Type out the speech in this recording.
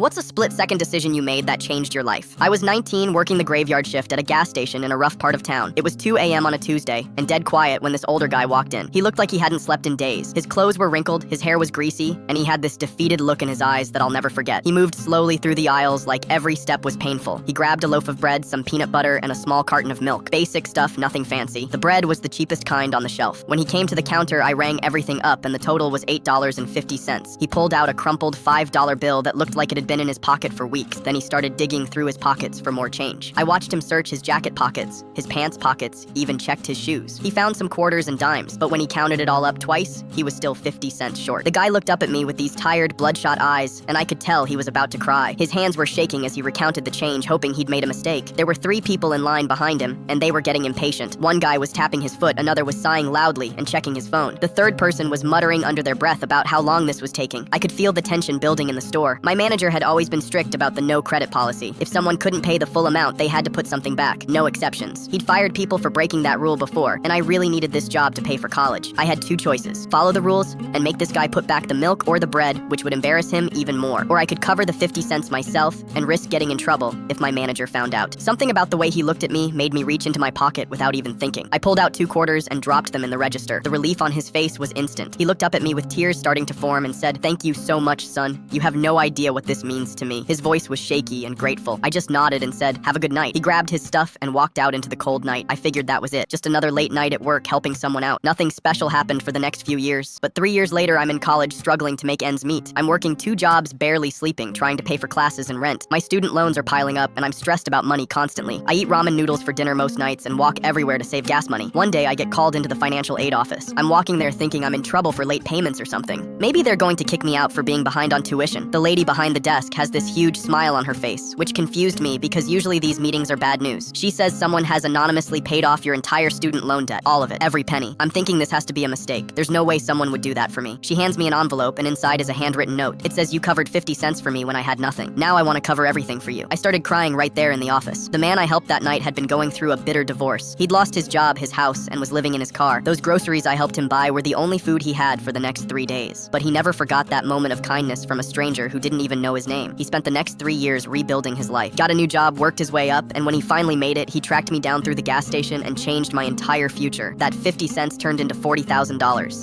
What's a split-second decision you made that changed your life? I was 19, working the graveyard shift at a gas station in a rough part of town. It was 2 a.m. on a Tuesday, and dead quiet when this older guy walked in. He looked like he hadn't slept in days. His clothes were wrinkled, his hair was greasy, and he had this defeated look in his eyes that I'll never forget. He moved slowly through the aisles like every step was painful. He grabbed a loaf of bread, some peanut butter, and a small carton of milk. Basic stuff, nothing fancy. The bread was the cheapest kind on the shelf. When he came to the counter, I rang everything up, and the total was $8.50. He pulled out a crumpled $5 bill that looked like it had been in his pocket for weeks. Then he started digging through his pockets for more change. I watched him search his jacket pockets, his pants pockets, even checked his shoes. He found some quarters and dimes, but when he counted it all up twice, he was still 50 cents short. The guy looked up at me with these tired, bloodshot eyes, and I could tell he was about to cry. His hands were shaking as he recounted the change, hoping he'd made a mistake. There were 3 people in line behind him, and they were getting impatient. One guy was tapping his foot, another was sighing loudly and checking his phone. The third person was muttering under their breath about how long this was taking. I could feel the tension building in the store. My manager had always been strict about the no credit policy. If someone couldn't pay the full amount, they had to put something back. No exceptions. He'd fired people for breaking that rule before, and I really needed this job to pay for college. I had 2 choices: follow the rules and make this guy put back the milk or the bread, which would embarrass him even more. Or I could cover the 50 cents myself and risk getting in trouble if my manager found out. Something about the way he looked at me made me reach into my pocket without even thinking. I pulled out 2 quarters and dropped them in the register. The relief on his face was instant. He looked up at me with tears starting to form and said, "Thank you so much, son. You have no idea what this means to me." His voice was shaky and grateful. I just nodded and said, "Have a good night." He grabbed his stuff and walked out into the cold night. I figured that was it. Just another late night at work helping someone out. Nothing special happened for the next few years. But 3 years later, I'm in college struggling to make ends meet. I'm working 2 jobs, barely sleeping, trying to pay for classes and rent. My student loans are piling up, and I'm stressed about money constantly. I eat ramen noodles for dinner most nights and walk everywhere to save gas money. One day, I get called into the financial aid office. I'm walking there thinking I'm in trouble for late payments or something. Maybe they're going to kick me out for being behind on tuition. The lady behind the desk has this huge smile on her face, which confused me because usually these meetings are bad news. She says someone has anonymously paid off your entire student loan debt. All of it. Every penny. I'm thinking this has to be a mistake. There's no way someone would do that for me. She hands me an envelope, and inside is a handwritten note. It says, "You covered 50 cents for me when I had nothing. Now I want to cover everything for you." I started crying right there in the office. The man I helped that night had been going through a bitter divorce. He'd lost his job, his house, and was living in his car. Those groceries I helped him buy were the only food he had for the next 3 days. But he never forgot that moment of kindness from a stranger who didn't even know his name. He spent the next 3 years rebuilding his life. Got a new job, worked his way up, and when he finally made it, he tracked me down through the gas station and changed my entire future. That 50 cents turned into $40,000.